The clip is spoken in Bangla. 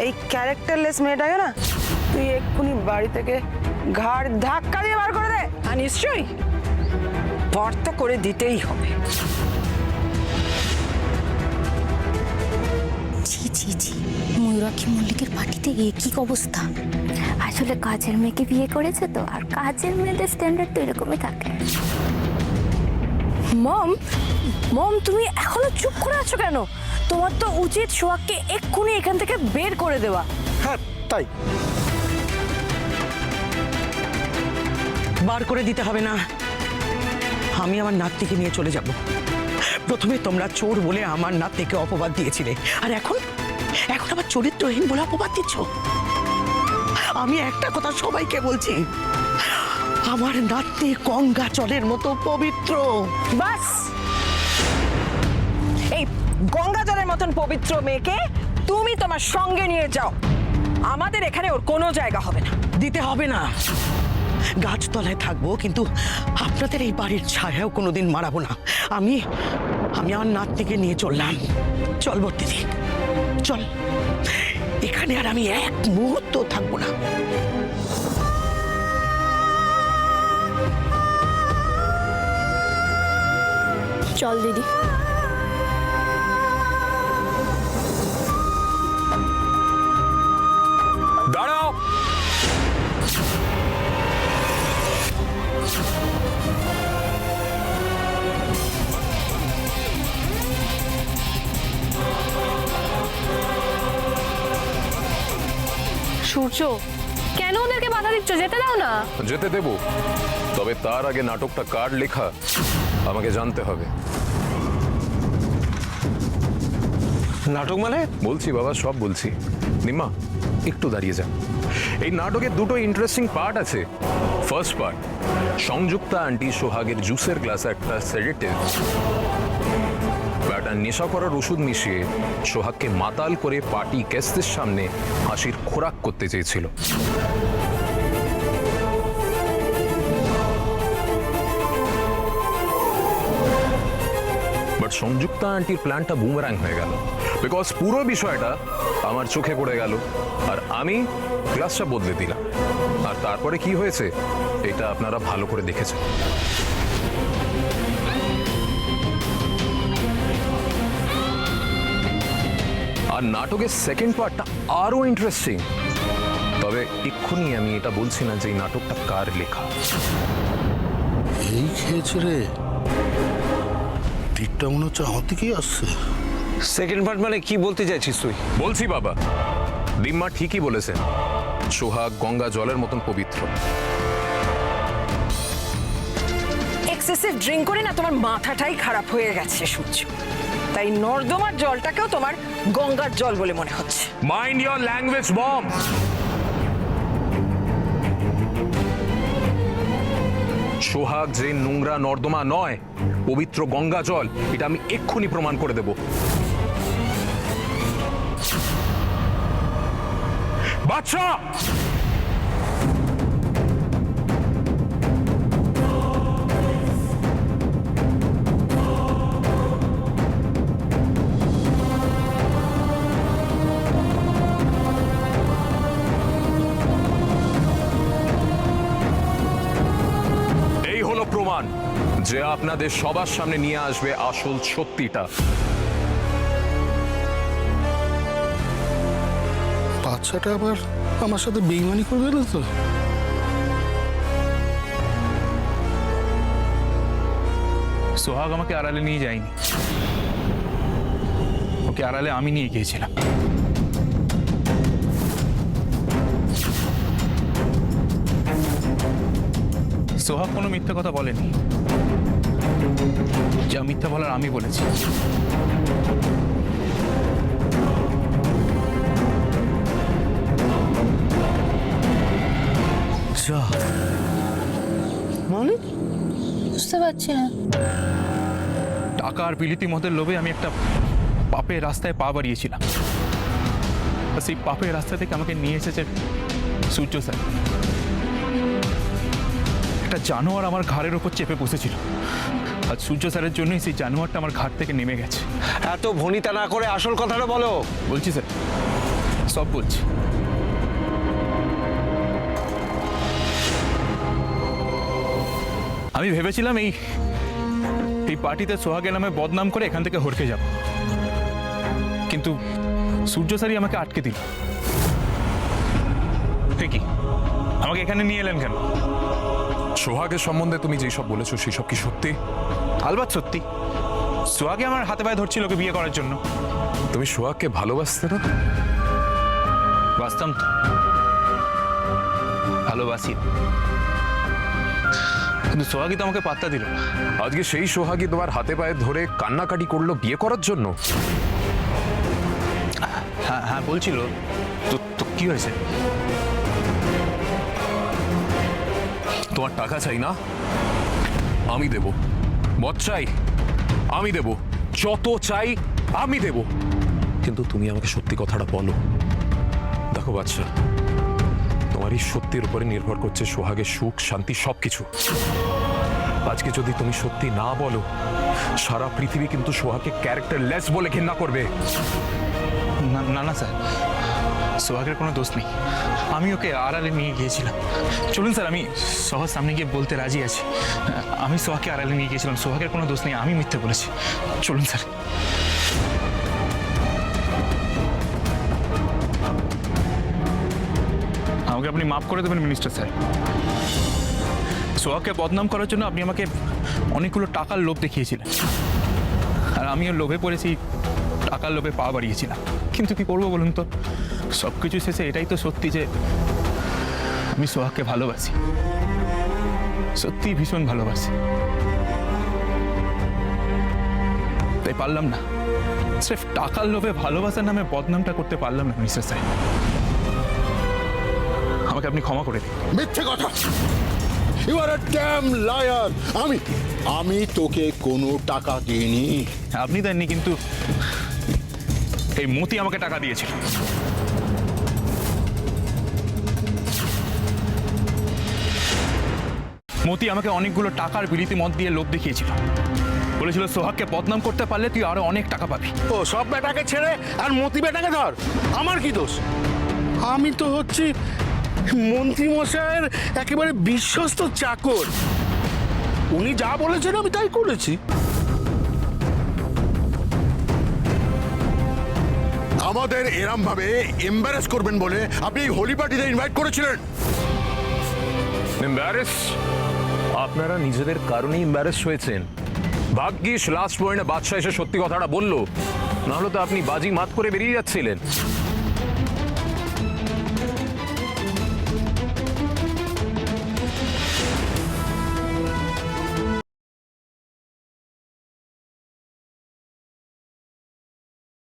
এই ক্যারেক্টারলেস মেয়েটাকে না তুই এক্ষুনি বাড়ি থেকে ঘাড় ধাক্কা দিয়ে বার করে দে। আর নিশ্চয়ই বার তো করে দিতেই হবে। ছি ছি ছি, ময়ূরাক্ষী মল্লিকের পার্টিতে কি অবস্থা। আসলে কাজের মেয়েকে বিয়ে করেছে তো, আর কাজের মেয়েদের স্ট্যান্ডার্ড তো এরকমই থাকে। মম মম তুমি এখনো চুপ করে আছো কেন? তোমার তো উচিত সোহাগকে এক্ষুনি এখান থেকে বের করে দেওয়া। হ্যাঁ তাই। বার করে দিতে হবে না, আমি আমার নাতনিকে নিয়ে চলে যাব। প্রথমে তোমরা চোর বলে আমার নাতনিকে অপবাদ দিয়েছিলে, আর এখন এখন আবার চরিত্রহীন বলে অপবাদ দিচ্ছ। আমি একটা কথা সবাইকে বলছি, আমার নাতনি গঙ্গা জলের মতো পবিত্র। বাস, এই গঙ্গা জলের মতন পবিত্র মেয়েকে তুমি তোমার সঙ্গে নিয়ে যাও। আমাদের এখানে ওর কোনো জায়গা হবে না। দিতে হবে না, গাছতলায় থাকবো, কিন্তু আপনাদের এই বাড়ির ছায়াও কোনোদিন মারাবো না। আমি আমি আমার নাতনিকে নিয়ে চললাম। চল বর্তিদি, চল, এখানে আর আমি এক মুহূর্ত থাকবো না। চল দিদি। দাঁড়াও। সূর্য, কেন ওদেরকে বাধা দিচ্ছ? যেতে দাও না। যেতে দেব, তবে তার আগে নাটকটা কার লেখা আমাকে জানতে হবে। নাটক মানে? বলছি বাবা, সব বলছি। নিম্মা, একটু দাঁড়িয়ে যান। এই নাটকের দুটো ইন্টারেস্টিং পার্ট আছে। ফার্স্ট পার্ট, সংযুক্তা আন্টি সোহাগের জুসের গ্লাসে একটা সেডেটিভ একটা নেশা করার ওষুধ মিশিয়ে সোহাগকে মাতাল করে পার্টি গেস্টদের সামনে হাসির খোরাক করতে চেয়েছিল। বাট সংযুক্তা আন্টির প্ল্যানটা বুমেরাং হয়ে গেল, বিকজ পুরো বিষয়টা আমার চোখে পড়ে গেল, আর আমি গ্লাসটা বদলে দিলাম। আর তারপরে কি হয়েছে এটা আপনারা ভালো করে দেখেছেন। আর নাটকের সেকেন্ড পার্টটা আরো ইন্টারেস্টিং, তবে এক্ষুনি আমি এটা বলছি না যে এই নাটকটা কার লেখা। এই খেয়েছে রে, তীরটা মনে হচ্ছে আমার দিকেই আসছে। সেকেন্ড পার্ট মানে কি বলতে চাইছিস তুই? বলছি বাবা, দিম্মা ঠিকই বলেছেন, সোহাগ গঙ্গা জলের মতন পবিত্র। এক্সেসিভ ড্রিঙ্ক করে না তোমার মাথাটাই খারাপ হয়ে গেছে সূর্য, তাই নর্দমার জলটাকেও তোমার গঙ্গার জল বলে মনে হচ্ছে। মাইন্ড ইয়োর ল্যাঙ্গুয়েজ বম। সোহাগ যে নোংরা নর্দমা নয়, পবিত্র গঙ্গা জল, এটা আমি এক্ষুনি প্রমাণ করে দেব। বাচ্চা, এই হলো প্রমাণ যে আপনাদের সবার সামনে নিয়ে আসবে আসল সত্যিটা। বাচ্চাটা আবার আমার সাথে বেইমানি করবে না তো? সোহাগ আমাকে আড়ালে নিয়ে যায়নি, ওকে আড়ালে আমি নিয়ে গিয়েছিলাম। সোহাগ কোনো মিথ্যা কথা বলেনি, যা মিথ্যা বলার আমি বলেছি। মানে বুঝতে পারছি না। টাকা আর বিলিতি মদের লোভে আমি একটা পাপের রাস্তায় পা বাড়িয়েছিলাম, সেই পাপের রাস্তা থেকে আমাকে নিয়ে এসেছে সূর্য স্যার। একটা জানোয়ার আমার ঘাড়ের ওপর চেপে বসেছিল, আর সূর্য স্যারের জন্যই সেই জানোয়ারটা আমার ঘাট থেকে নেমে গেছে। এত ভনিতা না করে আসল কথাটা বলো। বলছি স্যার, সব বলছি। আমি ভেবেছিলাম এই পার্টিতে সোহাগের নামে বদনাম করে এখান থেকে হরকে যাব, কিন্তু সূর্য স্যারই আমাকে আটকে দিল। কি আমাকে এখানে নিয়ে এলেন কেন? সোহাগের সম্বন্ধে তুমি যেসব বলেছো সেসব কি সত্যি? আলবাত সত্যি। সোহাগে আমার হাতে পায়ে ধরছিল ওকে বিয়ে করার জন্য। তুমি সোহাগকে ভালোবাসতে না? বাস্তব তো ভালোবাসি, কিন্তু সোহাগী তো আমাকে পাত্তা দিল না। আজকে সেই সোহাগী তোমার হাতে পায়ে ধরে কান্নাকাটি করলো বিয়ে করার জন্য? হ্যাঁ হ্যাঁ বলছিল। তো কি হয়েছে? তোমার টাকা চাই না? আমি দেব। মদ চাই? আমি দেব। যত চাই আমি দেব, কিন্তু তুমি আমাকে সত্যি কথাটা বলো। দেখো বাচ্চা, তোমার এই সত্যির উপরে নির্ভর করছে সোহাগের সুখ শান্তি সবকিছু। আজকে যদি তুমি সত্যি না বলো, সারা পৃথিবী কিন্তু সোহাগকে ক্যারেক্টারলেস বলে ঘৃণা করবে। না না না স্যার, সোহাগের কোনো দোষ নেই। আমি ওকে আড়ালে নিয়ে গিয়েছিলাম। চলুন স্যার, আমি সবার সামনে গিয়ে বলতে রাজি আছি। আমি সোহাগকে আড়ালে নিয়ে গিয়েছিলাম, সোহাগের কোনো দোষ নেই, আমি মিথ্যে বলেছি। চলুন স্যার। আমাকে আপনি মাফ করে দেবেন মিনিস্টার স্যার। সোহাগকে বদনাম করার জন্য আপনি আমাকে অনেকগুলো টাকার লোভ দেখিয়েছিলেন, আর আমিও লোভে পড়েছি, টাকার লোভে পা বাড়িয়েছিলাম। কিন্তু কি করবো বলুন তো, সব কিছু শেষে এটাই তো সত্যি যে আমি সোহাগকে ভালোবাসি, সত্যি ভীষণ ভালোবাসি। তাই পারলাম না, স্রেফ টাকার লোভে ভালোবাসার নামে বদনামটা করতে পারলাম না মিস্টার সাহেব। আমাকে আপনি ক্ষমা করে দিন। মিথ্যে কথা, you are a damn liar. আমি তোকে কোনো টাকা দিইনি। আপনি দেননি, কিন্তু এই মতি আমাকে টাকা দিয়েছিল। মতি আমাকে অনেকগুলো টাকার বিলিতি মদ দিয়ে লোভ দেখিয়েছিল, বলেছিল সোহাগকে বদনাম করতে পারলে তুই আরো অনেক টাকা পাবি। ও সব বেটাকে ছেড়ে আর মতি বেটাকে ধর, আমার কি দোষ? আমি তো হচ্ছি মন্ত্রী মশাইয়ের একেবারে বিশ্বস্ত চাকর। উনি যা বলেছেন আমি তাই করেছি। আমাদের এরম ভাবে এম্বারেস করবেন বলে আপনি এই হোলি পার্টিতে ইনভাইট করেছিলেন। এম্বারেস? আপনারা নিজেদের কারণেই এম্বারেস হয়েছেন। ভাগ্যিস লাস্ট পয়েন্টে বাদশা এসে সত্যি কথাটা বললো, নাহলে তো আপনি বাজি মাত করে বেরিয়ে যাচ্ছিলেন।